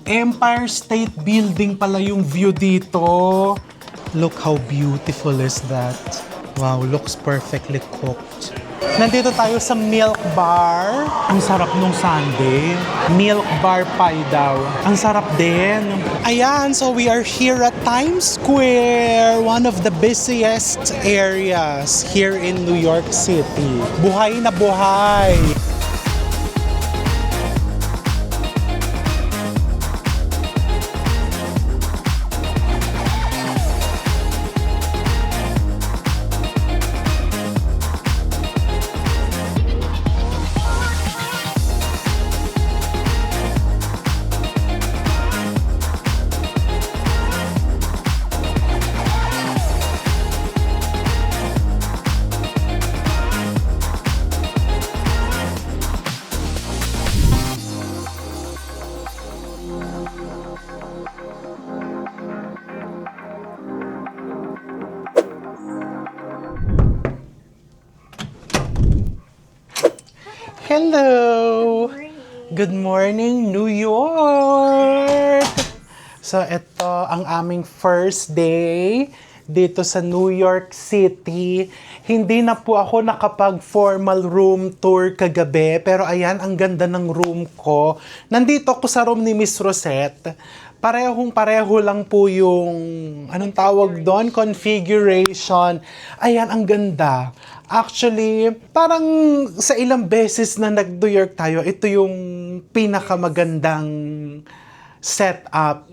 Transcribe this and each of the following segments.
Empire State Building pala yung view dito. Look how beautiful is that. Wow, looks perfectly cooked. Nandito tayo sa Milk Bar. Ang sarap nung sundae. Milk Bar pie daw. Ang sarap din. Ayan, so we are here at Times Square, one of the busiest areas here in New York City. Buhay na buhay. Hello! Good morning, New York! So, ito ang aming first day dito sa New York City. Hindi na po ako nakapag-formal room tour kagabi, pero ayan, ang ganda ng room ko. Nandito ako sa room ni Miss Rosette. Parehong-pareho lang po yung, anong tawag doon? Configuration. Ayan, ang ganda. Actually, parang sa ilang beses na nag-New York tayo, ito yung pinakamagandang setup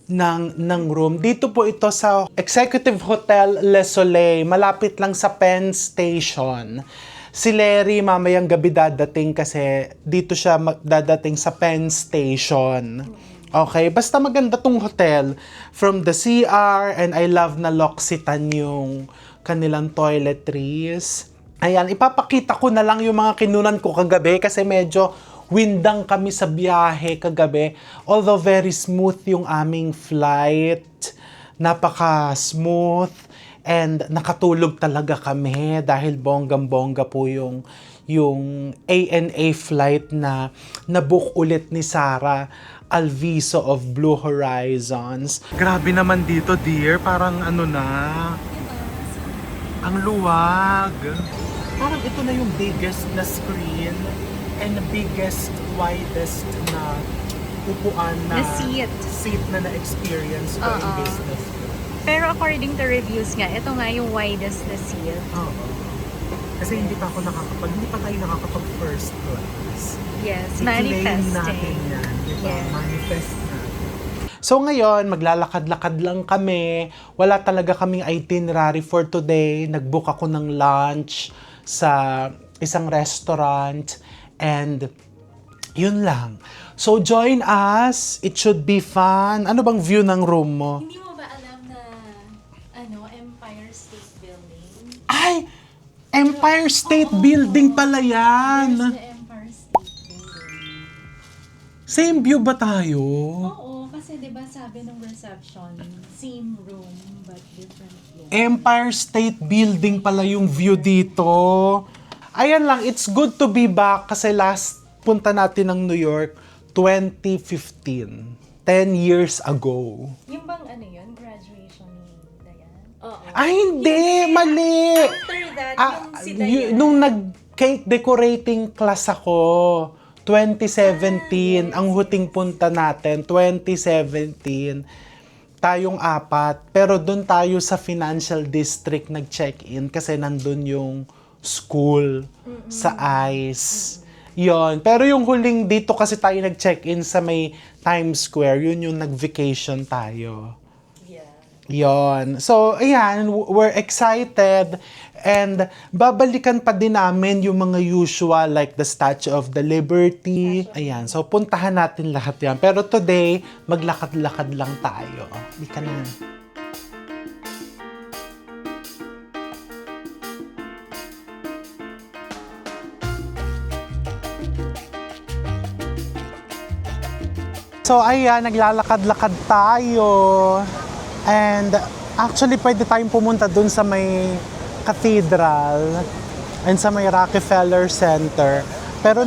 ng room. Dito po ito sa Executive Hotel Le Soleil, malapit lang sa Penn Station. Si Larry mamayang gabi dadating kasi dito siya dadating sa Penn Station. Okay, basta maganda tong hotel. From the CR, and I love na L'Occitane yung kanilang toiletries. Ayan, ipapakita ko na lang yung mga kinunan ko kagabi kasi medyo windang kami sa biyahe kagabi. Although very smooth yung aming flight. Napaka-smooth. And nakatulog talaga kami dahil bonggang-bongga po yung ANA flight na nabook ulit ni Sarah Alviso of Blue Horizons. Grabe naman dito, dear. Parang ano na. Ang luwag. Parang ito na yung biggest na screen and the biggest, widest na upuan na seat na na-experience ko in business. Pero according to reviews nga, ito nga yung widest na seat. Oo. Kasi hindi pa tayo nakakapag first class. Yes, I-claim manifesting. natin yan, di ba? Yes. Manifest natin. So ngayon, maglalakad-lakad lang kami. Wala talaga kaming itinerary for today. Nag-book ako ng lunch sa isang restaurant. And yun lang. So join us. It should be fun. Ano bang view ng room mo? Hindi mo ba alam na Empire State Building? Ay! Empire State Building pala yan! There's the Empire State Building. Same view ba tayo? Oo, kasi diba sabi ng reception, same room but different floor. Empire State Building pala yung view dito. Ayan lang, it's good to be back kasi last punta natin ng New York, 2015. 10 years ago. Yung bang ano yun? Graduation ni Dayan? Oo. Ay, hindi! Mali! After that, yung si Dayan. Nung nag-cake decorating class ako, 2017, ang huting punta natin, 2017, tayong apat. Pero doon tayo sa Financial District nag-check-in kasi nandun yung school sa ICE. Yon. Pero yung huling dito kasi tayo nag-check-in sa may Times Square, yun yung nag-vacation tayo. Yeah. Yon. So, ayan, we're excited and babalikan pa din namin yung mga usual like the Statue of the Liberty. Ayan, so puntahan natin lahat yan. Pero today, maglakad-lakad lang tayo. Hindi ka na. So ayan, naglalakad-lakad tayo. And actually, pwede tayong pumunta dun sa may cathedral and sa may Rockefeller Center. Pero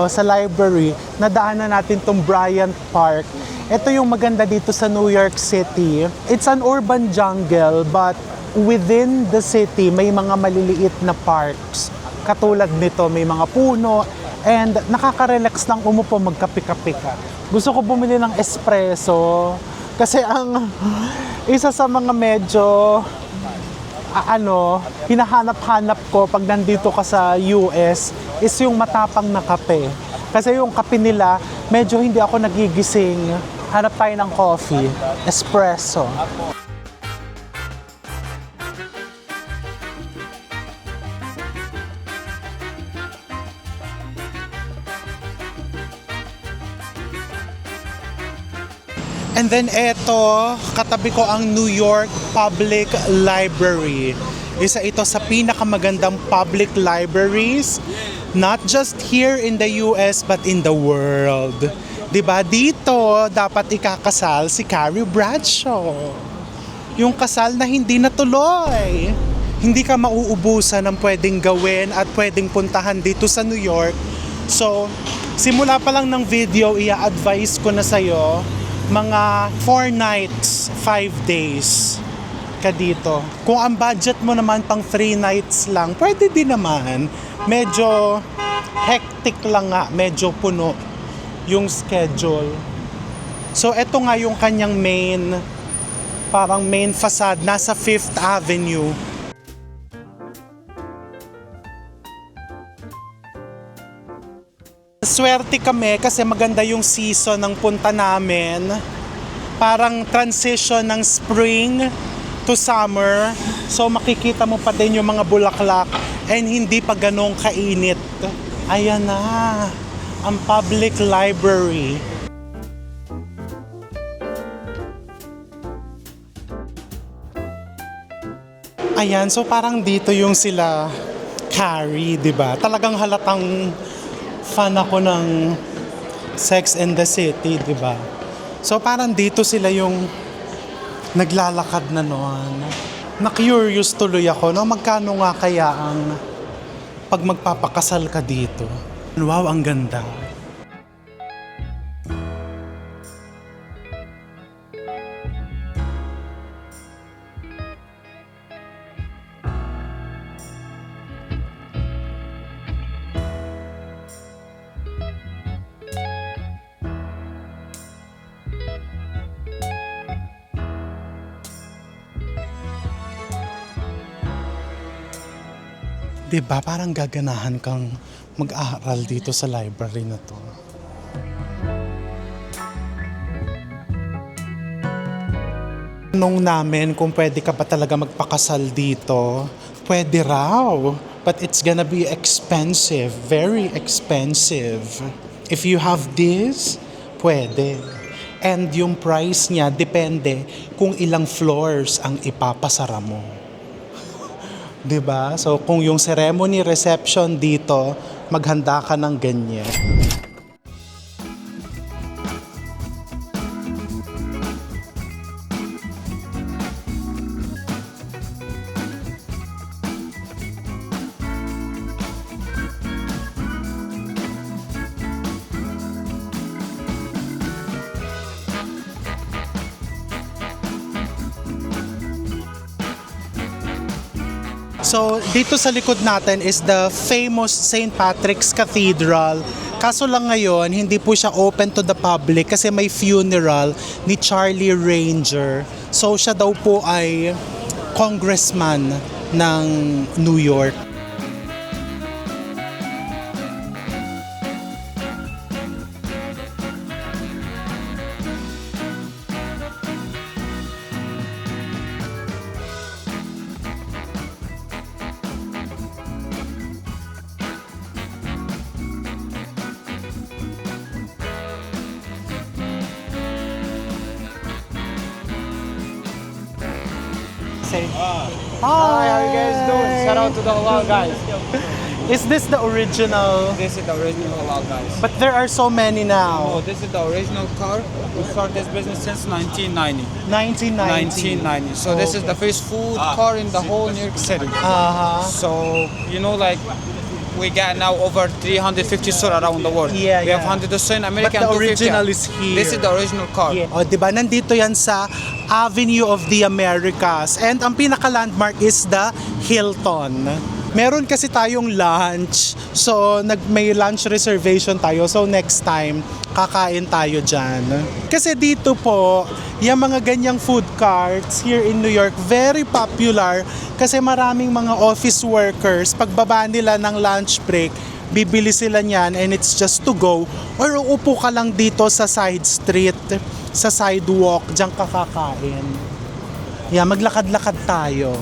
sa library, nadaanan natin tong Bryant Park. Ito yung maganda dito sa New York City. It's an urban jungle, but within the city, may mga maliliit na parks. Katulad nito, may mga puno, and nakaka-relax lang umupo, magkape-kape ka. Gusto ko bumili ng espresso, kasi ang isa sa mga medyo hinahanap-hanap ko pag nandito ka sa US is yung matapang na kape. Kasi yung kape nila, medyo hindi ako nagigising. Hanap tayo ng coffee, espresso. And then eto, katabi ko ang New York Public Library. Isa ito sa pinakamagandang public libraries, not just here in the US but in the world. 'Di ba? Dito dapat ikakasal si Carrie Bradshaw. Yung kasal na hindi natuloy. Hindi ka mauubusan ng pwedeng gawin at pwedeng puntahan dito sa New York. So, simula pa lang ng video, i-advise ko na sa'yo, mga 4 nights, 5 days ka dito. Kung ang budget mo naman pang 3 nights lang, pwede din naman. Medyo hectic lang nga, medyo puno yung schedule. So, eto nga yung kanyang parang main facade, nasa 5th Avenue. Swerte kami kasi maganda yung season ng punta namin. Parang transition ng spring to summer. So makikita mo pa din yung mga bulaklak and hindi pa ganong kainit. Ayan na, ang public library. Ayan, so parang dito yung sila Carrie, di ba? Talagang halatang fan ako ng Sex and the City, di ba? So parang dito sila yung naglalakad na noon. Na-curious tuloy ako, no? Magkano nga kaya ang pag magpapakasal ka dito? Wow, ang ganda. Diba? Parang gaganahan kang mag-aaral dito sa library na to. Nung namin kung pwede ka ba talaga magpakasal dito, pwede raw. But it's gonna be expensive, very expensive. If you have this, pwede. And yung price niya depende kung ilang floors ang ipapasara mo. 'Di ba? So kung yung ceremony reception dito, maghanda ka ng ganyan. So, dito sa likod natin is the famous St. Patrick's Cathedral. Kaso lang ngayon, hindi po siya open to the public kasi may funeral ni Charlie Ranger. So, siya daw po ay congressman ng New York. Say, Hi, how you guys doing? Shout out to the halal guys. Is this the original? This is the original halal guys. But there are so many now. Oh, this is the original car. We started this business since 1990. 1990. 1990. So this is the first food car in the whole New York City. Uh-huh. So, you know, like we got now over 350 stores around the world. Yeah, we have yeah. 100 stores in America But the and 250 original is here. This is the original car. Yeah. O, di ba? Nandito yan sa Avenue of the Americas. And ang pinaka-landmark is the Hilton. Meron kasi tayong lunch. So, may lunch reservation tayo. So, next time, kakain tayo dyan. Kasi dito po, yung mga ganyang food carts here in New York, very popular kasi maraming mga office workers, pagbaba nila ng lunch break, bibili sila niyan and it's just to go. Or uupo ka lang dito sa side street, sa sidewalk, diyan ka kakain. Yeah, maglakad-lakad tayo.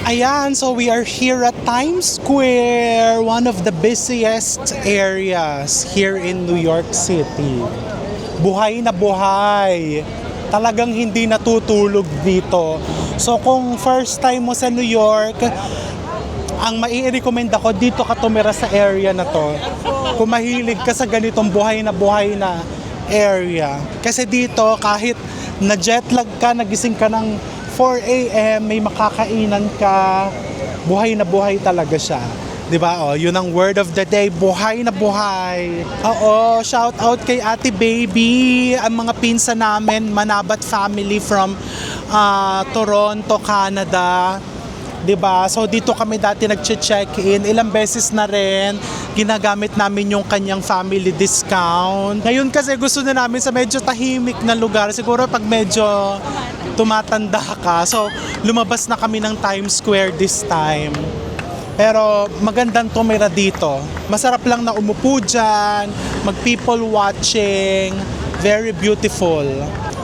Ayan, so we are here at Times Square, one of the busiest areas here in New York City. Buhay na buhay. Talagang hindi natutulog dito. So kung first time mo sa New York, ang mai-recommend ako, dito ka tumira sa area na to. Kung mahilig ka sa ganitong buhay na area. Kasi dito, kahit na jetlag ka, nagising ka ng 4 a.m., may makakainan ka, buhay na buhay talaga siya. 'Di ba? Oh, yun ang word of the day, buhay na buhay. Oo, shout out kay Ate Baby, ang mga pinsa namin, Manabat family from Toronto, Canada. 'Di ba? So dito kami dati nagche-check-in, ilang beses na rin ginagamit namin yung kanyang family discount. Ngayon kasi gusto na namin sa medyo tahimik na lugar, siguro pag medyo tumatanda ka. So lumabas na kami ng Times Square this time. Pero magandang tumira dito. Masarap lang na umupo dyan, mag people watching, very beautiful.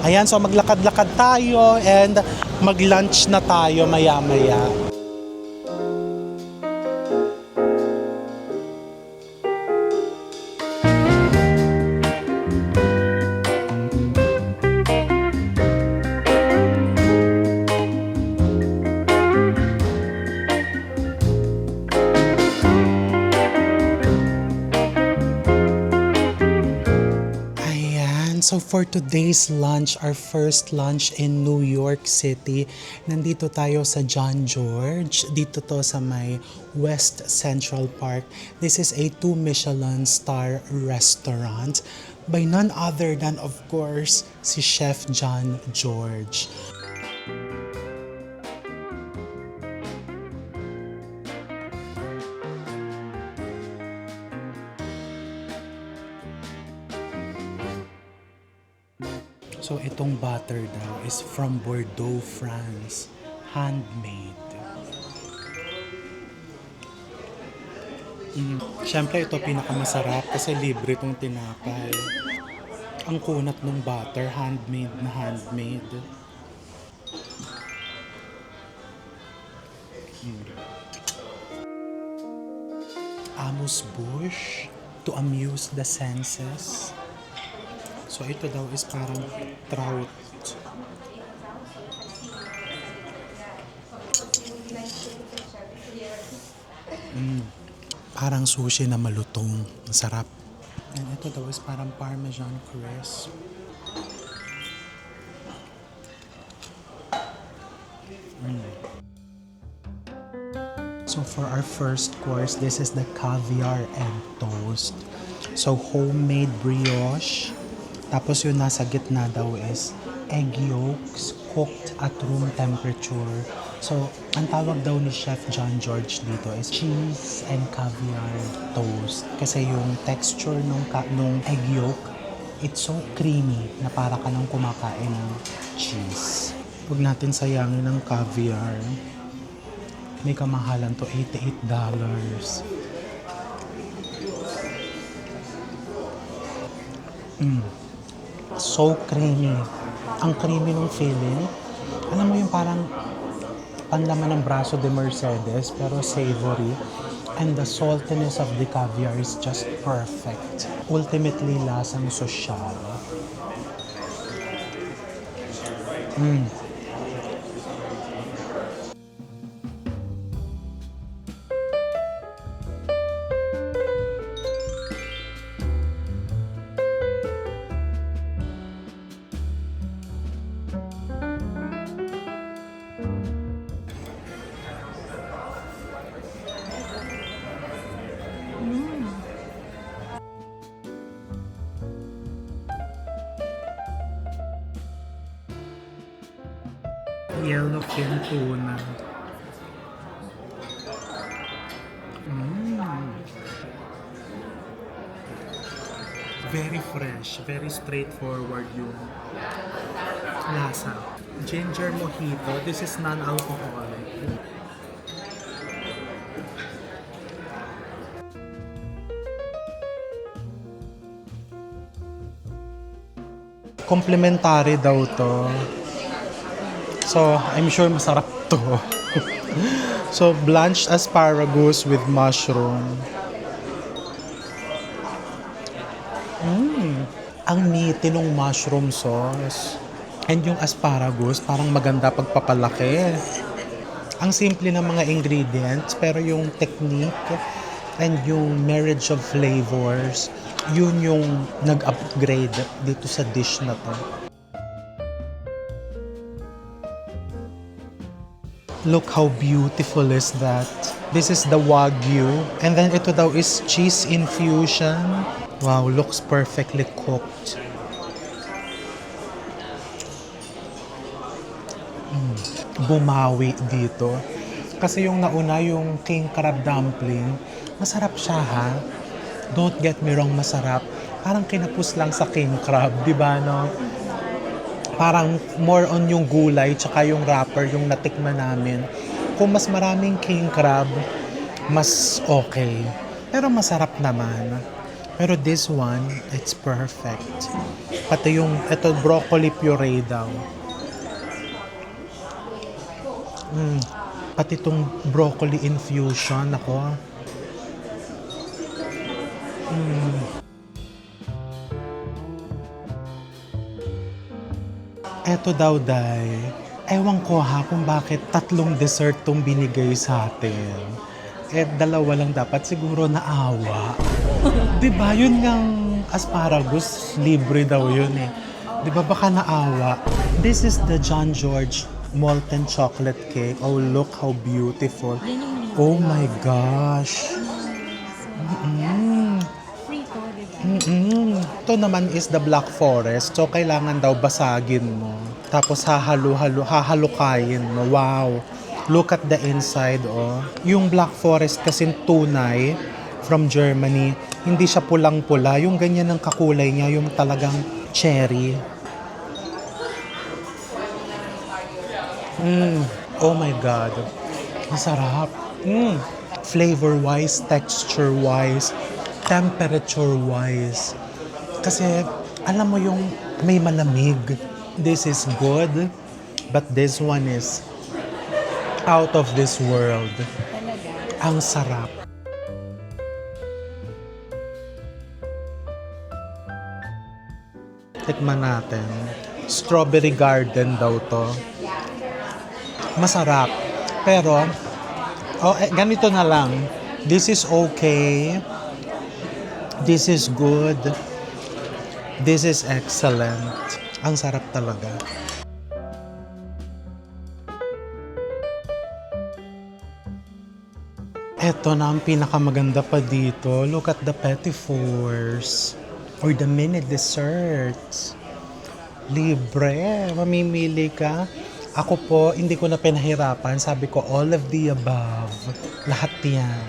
Ayan, so maglakad-lakad tayo and mag-lunch na tayo maya-maya. So for today's lunch, our first lunch in New York City, nandito tayo sa John George. Dito to sa may West Central Park. This is a 2 Michelin star restaurant by none other than, of course, si Chef John George. So itong butter daw is from Bordeaux, France. Handmade. Siyempre ito pinakamasarap kasi libre itong tinapay. Ang kunat ng butter, handmade na handmade. Amuse bouche to amuse the senses. So ito daw is parang trout. Parang sushi na malutong. Masarap. And ito daw is parang Parmesan crisp. So for our first course, this is the caviar egg toast. So homemade brioche. Tapos yung nasa gitna daw is egg yolks cooked at room temperature. So, ang tawag daw ni Chef John George dito is cheese and caviar toast. Kasi yung texture nung egg yolk, it's so creamy na para ka nang kumakain ng cheese. Huwag natin sayangin ng caviar. May kamahalan to, $88. So creamy. Ang creamy ng filling. Alam mo yung parang panlaman ng braso de Mercedes pero savory. And the saltiness of the caviar is just perfect. Ultimately, lasang sosyal. Yellowfin tuna. Very fresh, very straightforward yung lasa. Ginger mojito, this is non-alcoholic. Complimentary daw to. So, I'm sure masarap to. So, blanched asparagus with mushroom. Ang meaty nung mushroom sauce. And yung asparagus, parang maganda pagpapalaki. Ang simple ng mga ingredients, pero yung technique and yung marriage of flavors, yun yung nag-upgrade dito sa dish na to. Look how beautiful is that. This is the Wagyu. And then ito daw is cheese infusion. Wow, looks perfectly cooked. Bumawi dito. Kasi yung nauna, yung king crab dumpling, masarap siya ha. Don't get me wrong, masarap. Parang kinapos lang sa king crab, di ba no? Parang more on yung gulay tsaka yung wrapper yung natikman namin. Kung mas maraming king crab, mas okay. Pero masarap naman. Pero this one, it's perfect. Pati yung, ito broccoli puree daw. Pati itong broccoli infusion, ako. Eto daw, Day. Ewan ko ha kung bakit 3 dessert tong binigay sa atin. Eh, 2 lang dapat. Siguro naawa. Diba, yun ngang asparagus, libre daw yun eh. Diba, baka naawa. This is the John George molten chocolate cake. Oh, look how beautiful. Oh my gosh. Free to, diba? Ito naman is the Black Forest. So, kailangan daw basagin mo. Tapos hahalukayin mo. Wow. Look at the inside, oh. Yung Black Forest kasi tunay from Germany, hindi siya pulang-pula. Yung ganyan ng kakulay niya, yung talagang cherry. Oh my God. Masarap. Flavor-wise, texture-wise, temperature-wise. Kasi, alam mo yung may malamig. This is good, but this one is out of this world. Talaga. Ang sarap. Tikman natin. Strawberry Garden daw to. Masarap. Pero, ganito na lang. This is okay. This is good. This is excellent. Ang sarap talaga. Eto na ang pinakamaganda pa dito. Look at the petit fours. Or the mini desserts. Libre. Mamimili ka. Ako po, hindi ko na pinahirapan. Sabi ko, all of the above. Lahat yan.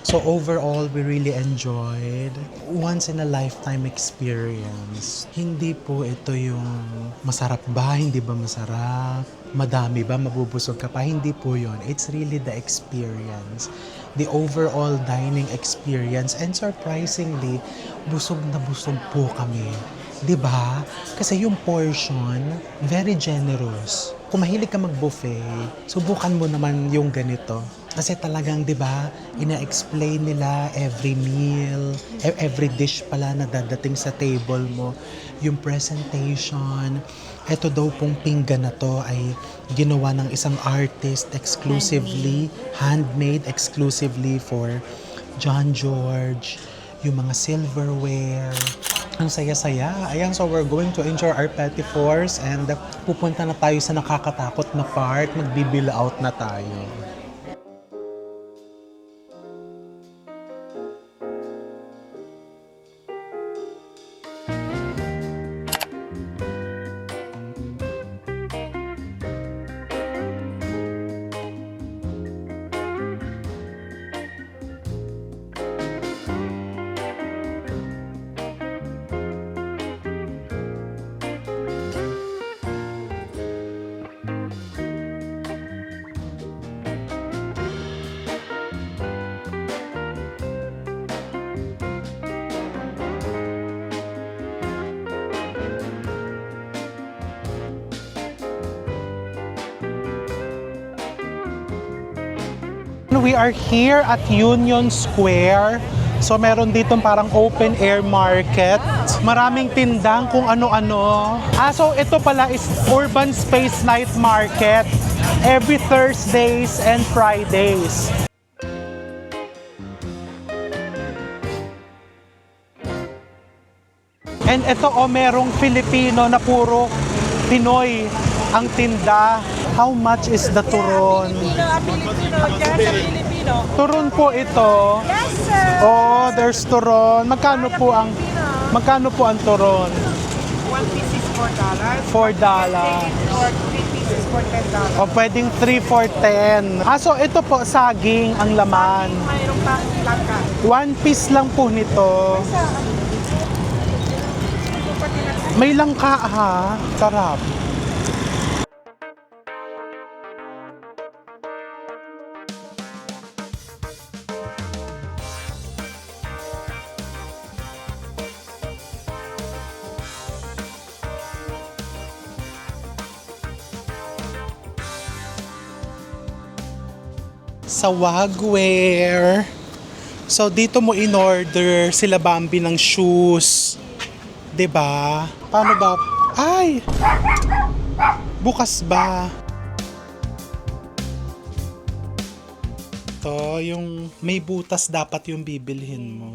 So overall, we really enjoyed. Once in a lifetime experience. Hindi po ito yung masarap ba, hindi ba masarap, madami ba, mabubusog ka pa. Hindi po yun. It's really the experience. The overall dining experience. And surprisingly, busog na busog po kami. 'Di ba? Kasi yung portion, very generous. Kung mahilig ka mag-buffet, subukan mo naman yung ganito. Kasi talagang, 'di ba, ina-explain nila every meal, every dish pala na dadating sa table mo, yung presentation. Ito daw pong pinggan na to ay ginawa ng isang artist exclusively, handmade exclusively for John George, yung mga silverware. Ang saya-saya. Ayan, so we're going to enjoy our petit fours and pupunta na tayo sa nakakatakot na part. Magbibill out na tayo. we are here at Union Square. So meron dito parang open air market. Maraming tindang kung ano-ano. So ito pala is Urban Space Night Market. Every Thursdays and Fridays. And ito merong Filipino na puro Pinoy ang tinda. How much is the turon? Filipino, dyan sa Filipino. Turon po ito. Yes, sir. Oh, there's turon. Magkano po ang turon? 1 piece is $4. $4. Or 3 pieces for $10. O pwedeng 3 for 10. So ito po, saging ang laman. Mayroong pang langka. 1 piece lang po nito. May langka ha. Sarap. Sa Wagwear. So dito mo in-order sila Bambi ng shoes. 'Di ba? Paano ba? Ay! Bukas ba? To yung may butas dapat yung bibilhin mo.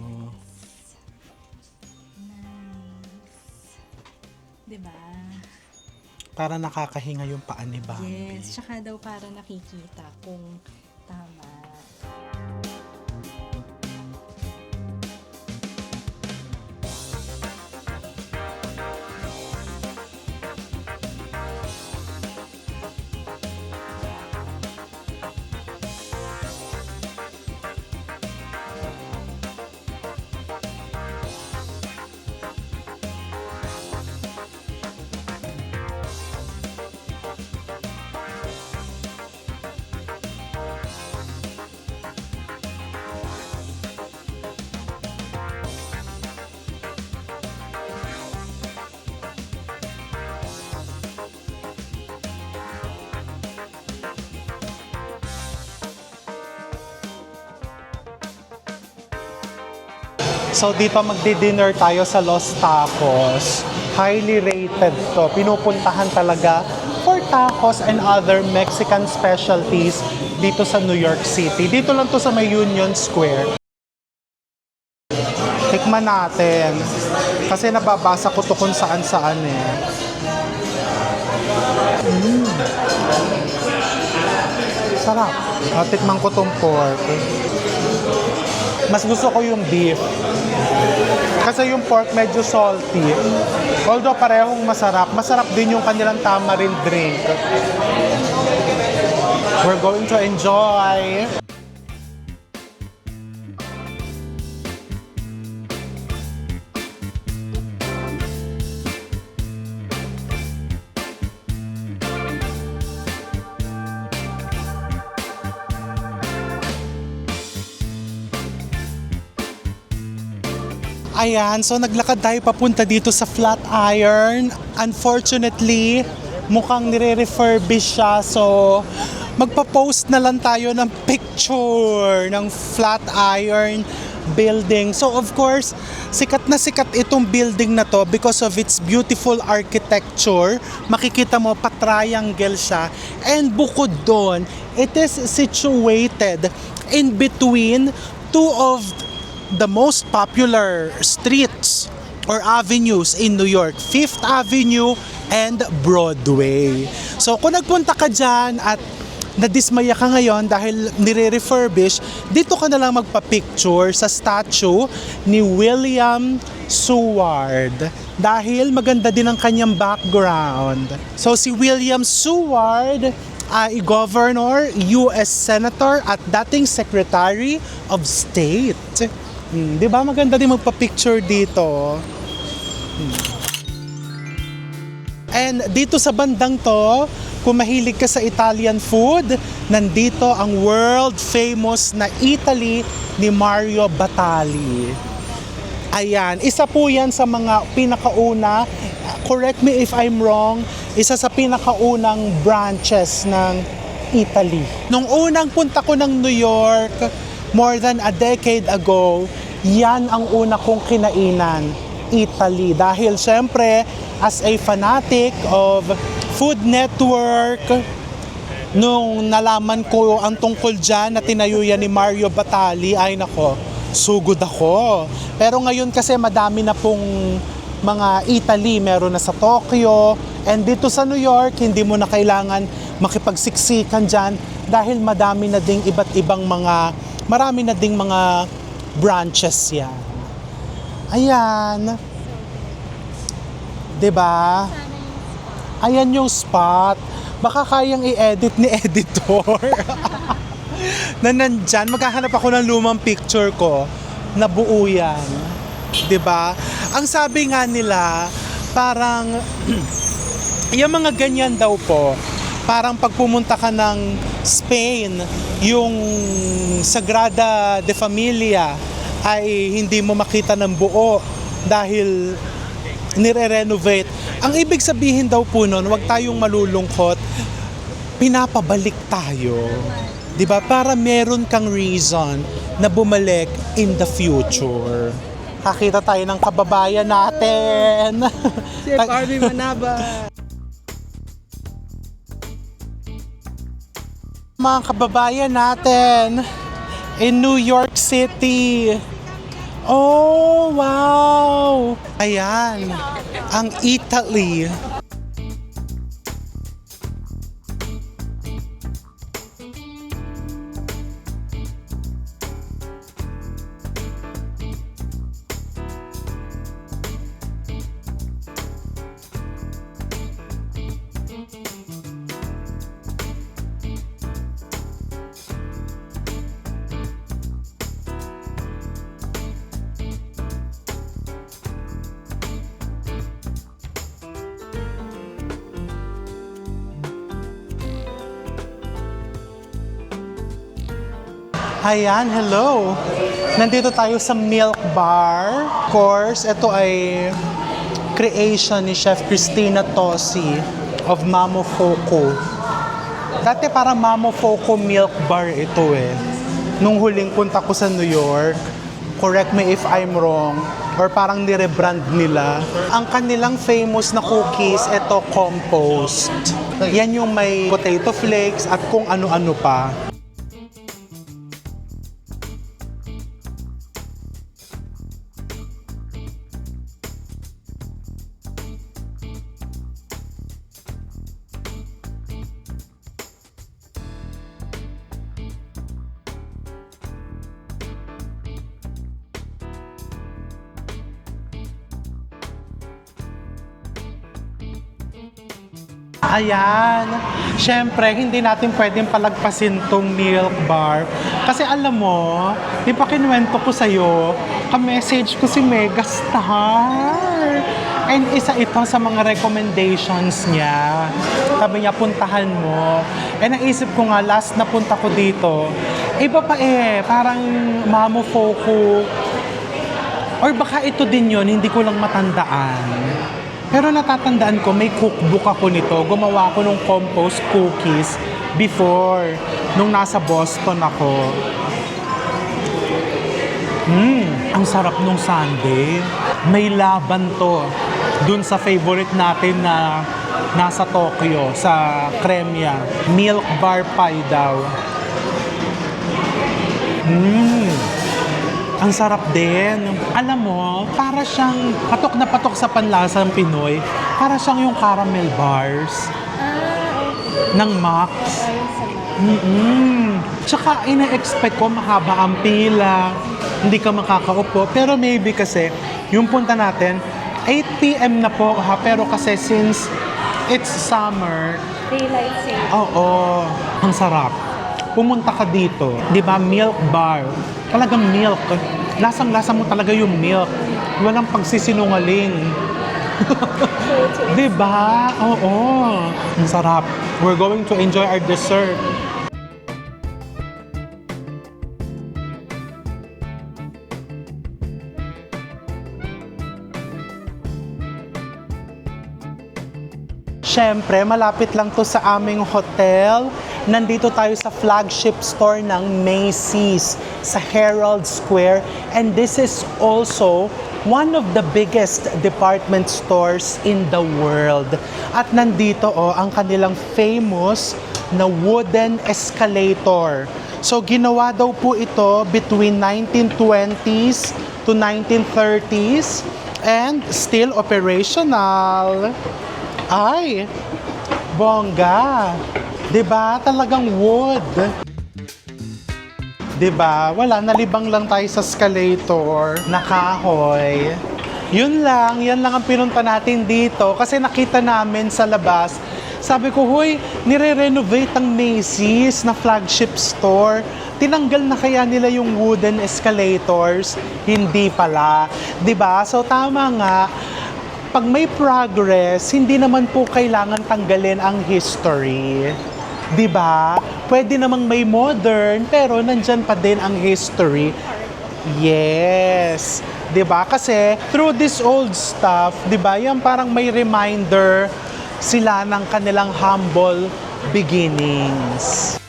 Diba? Para nakakahinga yung paa ni Bambi. Yes, tsaka daw para nakikita kung tama. So dito magdi-dinner tayo sa Los Tacos. Highly rated to. Pinupuntahan talaga for tacos and other Mexican specialties dito sa New York City. Dito lang to sa may Union Square. Tikman natin. Kasi nababasa ko to kung saan-saan eh. Sarap. Tikman ko tong pork. Mas gusto ko yung beef. Kasi yung pork medyo salty. Although parehong masarap, masarap din yung kanilang tamarind drink. We're going to enjoy. Ayan, so naglakad tayo papunta dito sa Flatiron. Unfortunately, mukhang nire-refurbish siya. So, magpa-post na lang tayo ng picture ng Flatiron building. So, of course, sikat na sikat itong building na to because of its beautiful architecture. Makikita mo, pa-triangle siya. And bukod doon, it is situated in between two of the most popular streets or avenues in New York, Fifth Avenue and Broadway. So kung nagpunta ka dyan at nadismaya ka ngayon dahil nire-refurbish, dito ka na lang magpa-picture sa statue ni William Seward dahil maganda din ang kanyang background. So si William Seward ay governor, US Senator at dating Secretary of State. Di ba maganda din magpa-picture dito? And dito sa bandang to, kung mahilig ka sa Italian food, nandito ang world famous na Italy ni Mario Batali. Ayan, isa po yan sa mga pinakauna, correct me if I'm wrong, isa sa pinakaunang branches ng Italy. Nung unang punta ko ng New York, more than a decade ago, yan ang una kong kinainan, Italy. Dahil syempre, as a fanatic of Food Network, nung nalaman ko ang tungkol dyan na tinayo yan ni Mario Batali, ay nako, sugod ako. Pero ngayon kasi madami na pong mga Italy, meron na sa Tokyo, and dito sa New York, hindi mo na kailangan makipagsiksikan dyan dahil madami na ding iba't ibang marami na ding mga branches yan. Ayan. 'Di ba? Ayan yung spot. Baka kayang i-edit ni editor. Na nandyan, maghahanap ako ng lumang picture ko na buo yan. 'Di ba? Ang sabi nga nila, parang yung mga ganyan daw po, parang pag pumunta ka ng Spain, yung Sagrada de Familia ay hindi mo makita ng buo dahil nire-renovate. Ang ibig sabihin daw po nun, huwag tayong malulungkot, pinapabalik tayo. 'Di ba? Para meron kang reason na bumalik in the future. Kakita tayo ng kababayan natin. Chef Arvin Manaba. Mga kababayan natin in New York City. Oh, wow! Ayan, ang Italy. Ayan, hello! Nandito tayo sa Milk Bar. Of course, ito ay creation ni Chef Cristina Tosi of Mamo Foco. Dati parang Mamo Foco Milk Bar ito eh. Nung huling punta ko sa New York, correct me if I'm wrong, or parang nirebrand nila. Ang kanilang famous na cookies, ito compost. Yan yung may potato flakes at kung ano-ano pa. Ayan. Siyempre, hindi natin pwedeng palagpasin tong Milk Bar. Kasi alam mo, di pa kinuwento ko sa'yo, ka-message ko si Megastar. And isa ito sa mga recommendations niya. Sabi niya, puntahan mo. And naisip ko nga, last na punta ko dito, iba pa eh, parang Mamo Foco. Or baka ito din yun, hindi ko lang matandaan. Pero natatandaan ko, may cookbook ako nito. Gumawa ako ng compost cookies before, nung nasa Boston ako. Ang sarap nung sundae. May laban to dun sa favorite natin na nasa Tokyo, sa Kremya. Milk Bar Pie daw. Ang sarap din. Alam mo, para siyang patok na patok sa panlasa ng Pinoy. Para siyang yung caramel bars ng Max. Tsaka ina-expect ko mahaba ang pila, hindi ka makakaupo. Pero maybe kasi, yung punta natin, 8 p.m. na po ha. Pero kasi since it's summer, Daylight saving. oo, ang sarap. Pumunta ka dito, di ba, Milk Bar. Talagang milk. Lasang-lasa mo talaga yung milk. Walang pagsisinungaling. Di ba? Oo. Ang sarap. We're going to enjoy our dessert. Siyempre, malapit lang to sa aming hotel. Nandito tayo sa flagship store ng Macy's sa Herald Square. And this is also one of the biggest department stores in the world. At nandito ang kanilang famous na wooden escalator. So ginawa daw po ito between 1920s to 1930s and still operational. Ay, bongga. 'Di ba? Talagang wood. 'Di ba? Wala, nalibang lang tayo sa escalator, na kahoy. Yun lang, yan lang ang pinunta natin dito kasi nakita namin sa labas. Sabi ko, huy, nire-renovate ang Macy's na flagship store. Tinanggal na kaya nila yung wooden escalators? Hindi pala. 'Di ba? So tama nga, pag may progress, hindi naman po kailangan tanggalin ang history. 'Di ba? Pwede namang may modern, pero nandyan pa din ang history. Yes. 'Di ba? Kasi through this old stuff, 'di ba? Yan parang may reminder sila ng kanilang humble beginnings.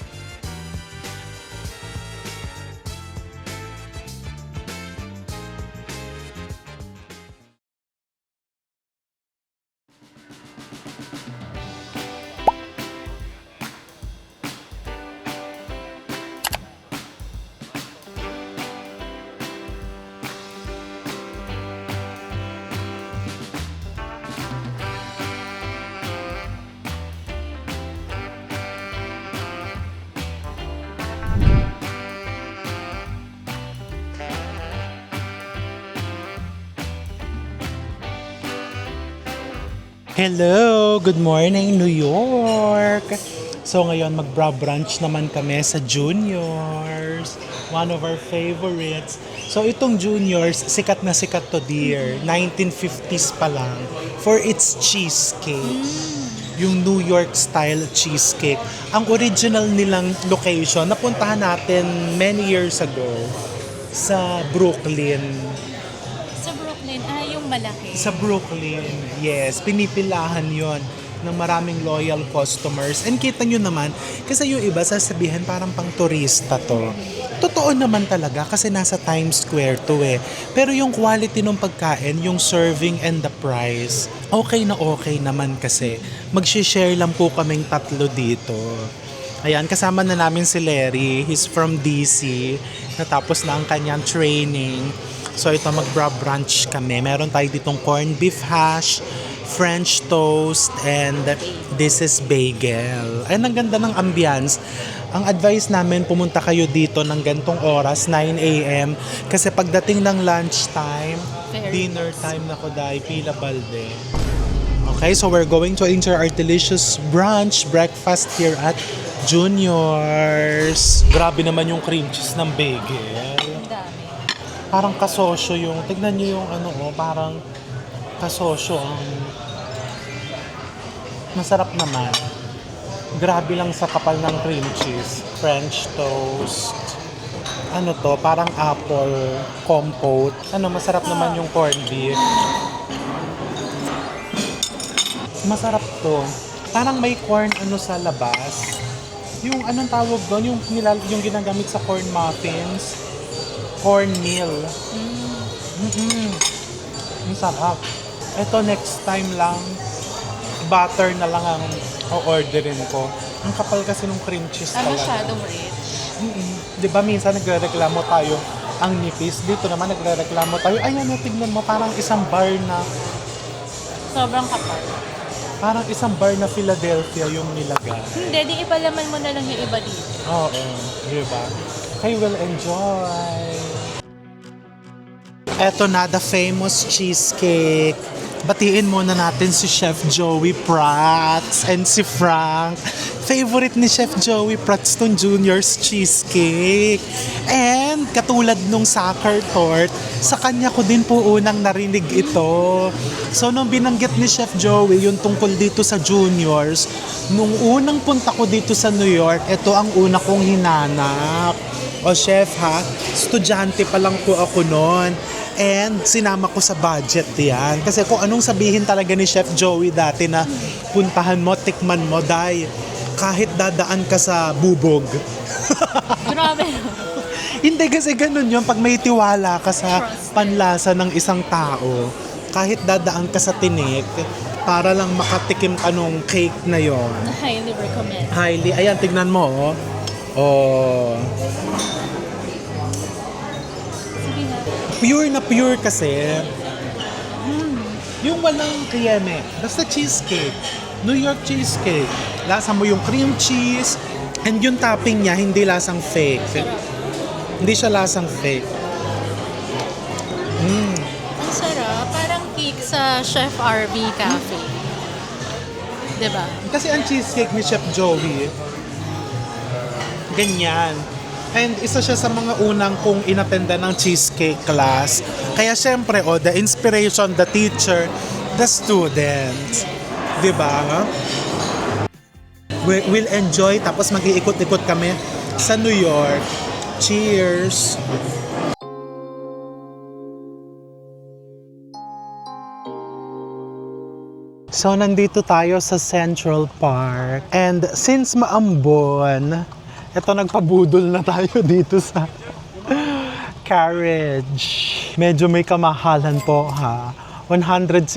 Hello! Good morning, New York! So ngayon mag-brunch naman kami sa Juniors. One of our favorites. So itong Juniors, sikat na sikat to dear. 1950s pa lang. For its cheesecake. Yung New York style cheesecake. Ang original nilang location, napuntahan natin many years ago sa Brooklyn. Yung malaki. Sa Brooklyn, yes. Pinipilahan yon ng maraming loyal customers. And kita nyo naman, kasi yung iba sasabihin parang pang turista to. Totoo naman talaga kasi nasa Times Square to eh. Pero yung quality ng pagkain, yung serving and the price, okay na okay naman kasi. Mag-share lang po kaming tatlo dito. Ayan, kasama na namin si Larry. He's from DC. Natapos na ang kanyang training. So ito mag-brunch kami. Meron tayo ditong corned beef hash, French toast, and this is bagel. Ay, ang ganda ng ambience. Ang advice namin, pumunta kayo dito ng gantong oras, 9 a.m. Kasi pagdating ng lunchtime, dinner time na ko dahil pila balde. Okay, so we're going to enjoy our delicious brunch breakfast here at Juniors. Grabe naman yung cream cheese ng bagel. Parang kasosyo yung, tignan nyo yung parang kasosyo ang masarap naman. Grabe lang sa kapal ng cream cheese. French toast. Ano to, parang apple compote. Masarap naman yung corned beef. Masarap to. Parang may corn sa labas. Yung anong tawag doon, yung ginagamit sa corn muffins. Cornmeal. Ang sarap. Ito next time lang, butter na lang ang o-orderin ko. Ang kapal kasi ng cream cheese talaga. Masyadong rich. Di ba minsan nagre-reklamo tayo ang nipis? Dito naman nagre-reklamo tayo. Ayan, tignan mo, parang isang bar na. Sobrang kapal. Parang isang bar na Philadelphia yung nilagay. Hindi, di ipalaman mo na lang yung iba dito. Oo, di ba? Kayo will enjoy. Eto na, the famous cheesecake. Batiin muna natin si Chef Joey Prats and si Frank. Favorite ni Chef Joey Prats tong Junior's cheesecake. And katulad nung soccer tort, sa kanya ko din po unang narinig ito. So nung binanggit ni Chef Joey yung tungkol dito sa Junior's, nung unang punta ko dito sa New York, ito ang una kong hinanap. O chef ha, estudyante pa lang po ako noon. And sinama ko sa budget yan. Kasi kung anong sabihin talaga ni Chef Joey dati na puntahan mo, tikman mo, dahil kahit dadaan ka sa bubog. Grabe. Hindi kasi ganun yun, pag may tiwala ka sa panlasa ng isang tao, kahit dadaan ka sa tinik, para lang makatikim ka nung cake na yon. Highly recommend. Highly, ayan, tignan mo, oh. Oh. Sige na. Pure na pure kasi. Yung walang kriyeme. Basta cheesecake. New York cheesecake. Lasa mo yung cream cheese. And yung topping niya, hindi lasang fake. Hindi siya lasang fake. Ang sarap. Parang cake sa Chef RV Cafe. Diba? Kasi ang cheesecake ni Chef Joey, ganyan. And isa siya sa mga unang kong inattenda ng cheesecake class. Kaya syempre, the inspiration, the teacher, the students. Diba? We'll enjoy, tapos mag-iikot-ikot kami sa New York. Cheers! So, nandito tayo sa Central Park. And since maambon, eto nagpabudol na tayo dito sa carriage. Medyo may kamahalan po ha. $160.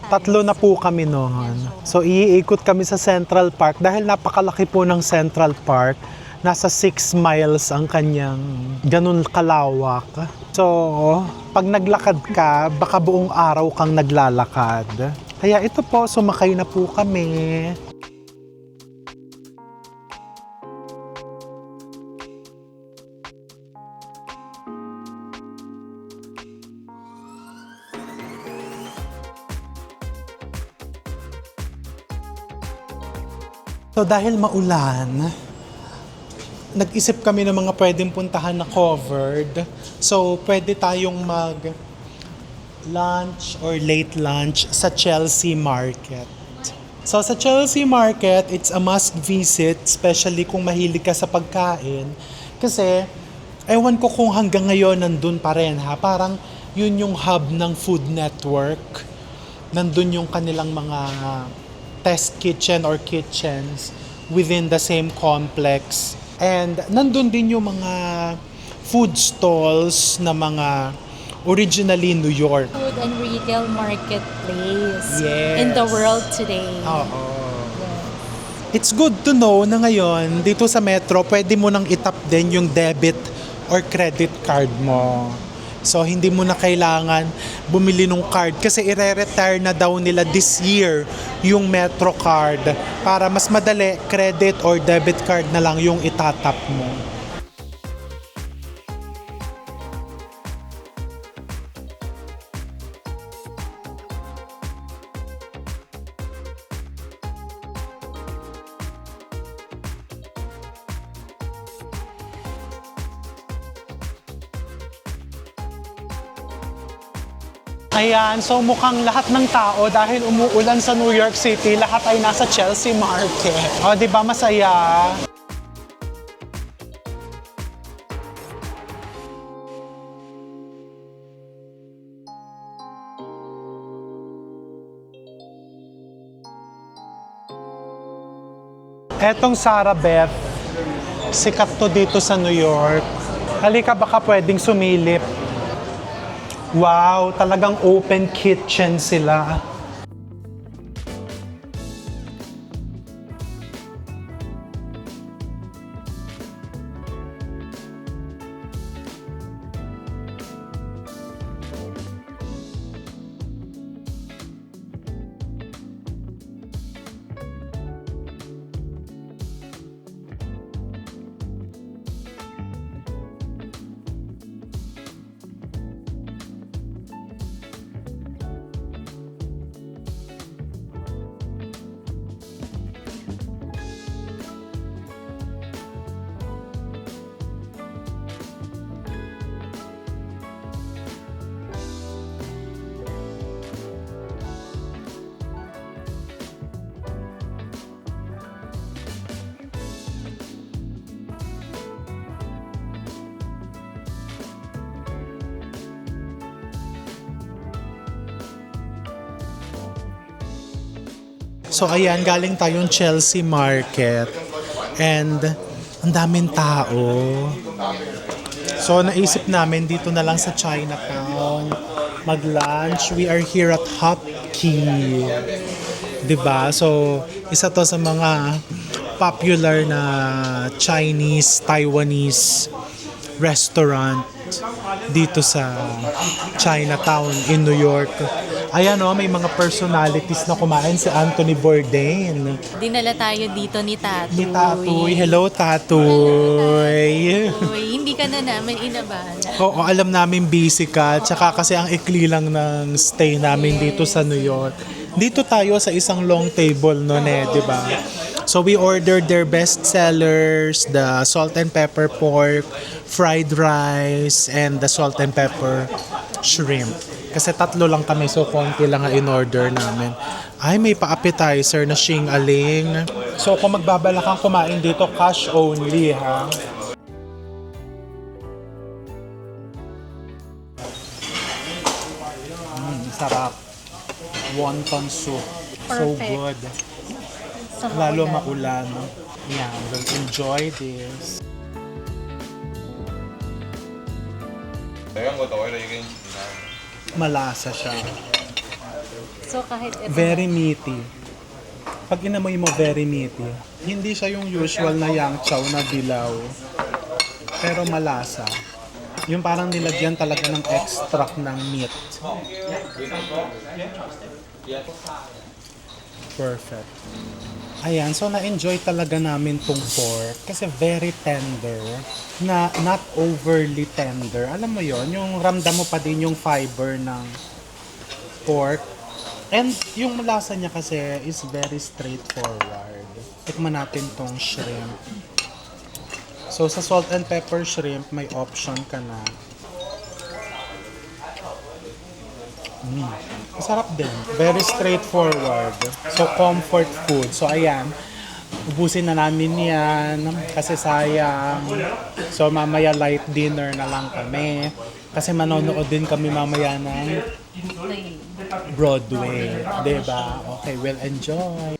Tatlo na po kami noon. So, iikot kami sa Central Park dahil napakalaki po ng Central Park. Nasa 6 miles ang kanyang ganun kalawak. So, pag naglakad ka, baka buong araw kang naglalakad. Kaya ito po, sumakay na po kami. So dahil maulan, nag-isip kami ng mga pwedeng puntahan na covered. So pwede tayong mag-lunch or late lunch sa Chelsea Market. So sa Chelsea Market, it's a must visit, especially kung mahilig ka sa pagkain. Kasi, ewan ko kung hanggang ngayon nandun pa rin ha. Parang yun yung hub ng Food Network. Nandun yung kanilang mga test kitchen or kitchens within the same complex. And nandun din yung mga food stalls na mga originally New York. Food and retail marketplace Yes. in the world today. Oo. It's good to know na ngayon, dito sa Metro, pwede mo nang itap din yung debit or credit card mo. So, hindi mo na kailangan bumili ng card kasi ire-retire na daw nila this year yung Metro card para mas madali, credit or debit card na lang yung itatap mo. Ayan, so mukhang lahat ng tao dahil umuulan sa New York City, lahat ay nasa Chelsea Market. O, di ba masaya? Etong Sarah Beth, sikat to dito sa New York. Halika, baka pwedeng sumilip. Wow, talagang open kitchen sila. So ayan, galing tayong Chelsea Market. And ang daming tao. So naisip namin dito na lang sa Chinatown mag-lunch. We are here at Hopkey. 'Di ba? So isa to sa mga popular na Chinese, Taiwanese restaurant dito sa Chinatown in New York. Ayan o, may mga personalities na kumain, si Anthony Bourdain. Dinala tayo dito ni Tatoy. Ni Tatoy. Hello, Tatoy. Uy, hindi ka na namin inabahan. Oo, alam namin busy ka. Tsaka kasi ang ikli lang ng stay namin dito sa New York. Dito tayo sa isang long table noon di ba? So we ordered their best sellers, the salt and pepper pork, fried rice, and the salt and pepper shrimp. Kasi tatlo lang kami, so konti lang ang in-order namin. Ay, may pa-appetizer na Shing Aling. So kung magbabala kang kumain dito, cash only ha. Sarap. Wonton soup. So Perfect. good. Sa Lalo maulan. maulan. Yeah, we'll enjoy this. Malasa siya. So kahit ito, Very meaty. Pag inamoy mo, very meaty. Hindi siya yung usual na yang chow na dilaw. Pero malasa. Yung parang nilagyan talaga ng extract ng meat. Perfect. Ayan, so na-enjoy talaga namin tong pork kasi very tender, na not overly tender. Alam mo yon, yung ramdam mo pa din yung fiber ng pork. And yung lasa niya kasi is very straightforward. Tikman natin tong shrimp. So sa salt and pepper shrimp, may option ka na. Masarap din. Very straightforward. So, comfort food. So, ayan. Ubusin na namin yan kasi sayang. So, mamaya light dinner na lang kami. Kasi manonood din kami mamaya ng Broadway. Diba? Okay, we'll enjoy.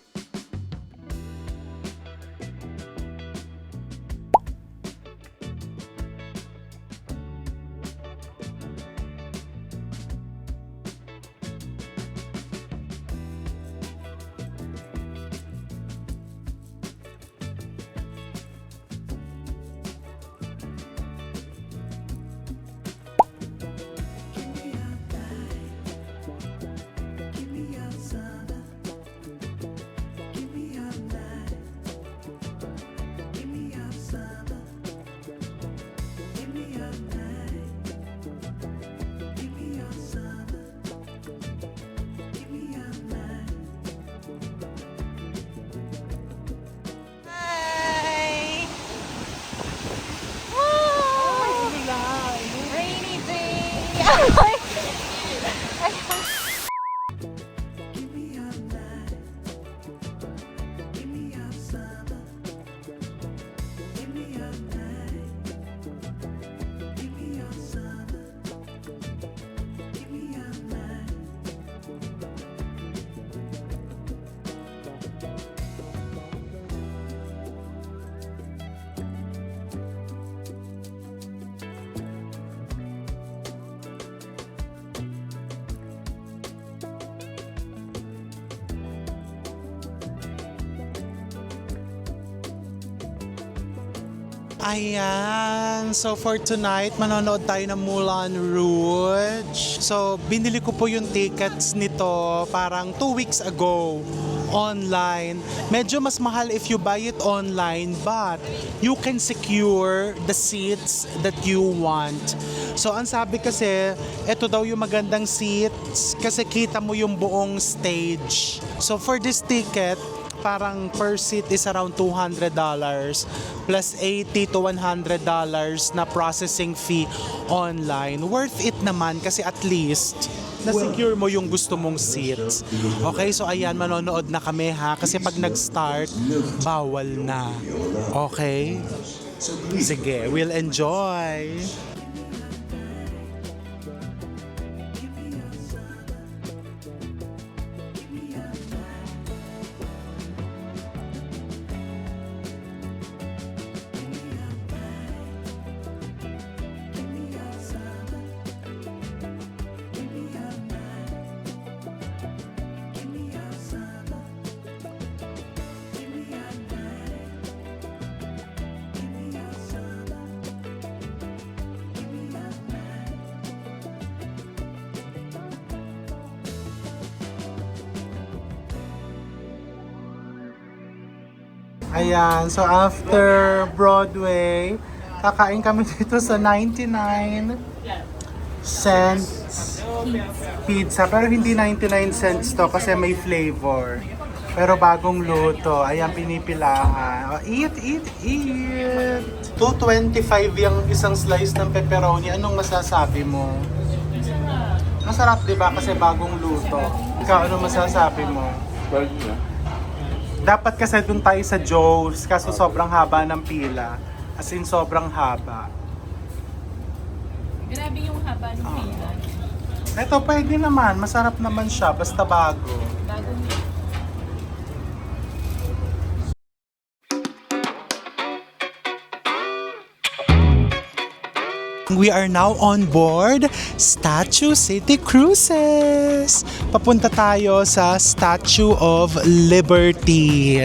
Ayan. So for tonight, manonood tayo ng Moulin Rouge. So binili ko po yung tickets nito parang 2 weeks ago online. Medyo mas mahal if you buy it online, but you can secure the seats that you want. So ang sabi kasi, ito daw yung magandang seats kasi kita mo yung buong stage. So for this ticket, parang per seat is around $200 plus $80 to $100 na processing fee online. Worth it naman kasi at least na-secure mo yung gusto mong seats. Okay, so ayan, manonood na kami ha kasi pag nag-start, bawal na. Okay? Sige, we'll enjoy. Ayan, so after Broadway, kakain kami dito sa 99 cents pizza. Pero hindi 99 cents to kasi may flavor. Pero bagong luto. Ayan, pinipilahan. Oh, eat, eat, eat! 2.25 yung isang slice ng pepperoni. Anong masasabi mo? Masarap, di ba? Kasi bagong luto. Ikaw, ano masasabi mo? Dapat kasi dun tayo sa Joe's, kaso sobrang haba ng pila. As in, sobrang haba. Grabe yung haba ng pila. Eto, pwede naman. Masarap naman siya, basta bago. Bagong We are now on board Statue City Cruises. Papunta tayo sa Statue of Liberty.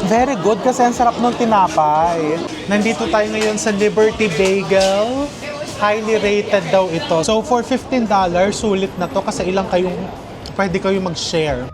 Very good kasi ang sarap ng tinapay. Nandito tayo ngayon sa Liberty Bagel. Highly rated daw ito. So for $15, sulit na to kasi ilang kayong pwede kayong mag-share.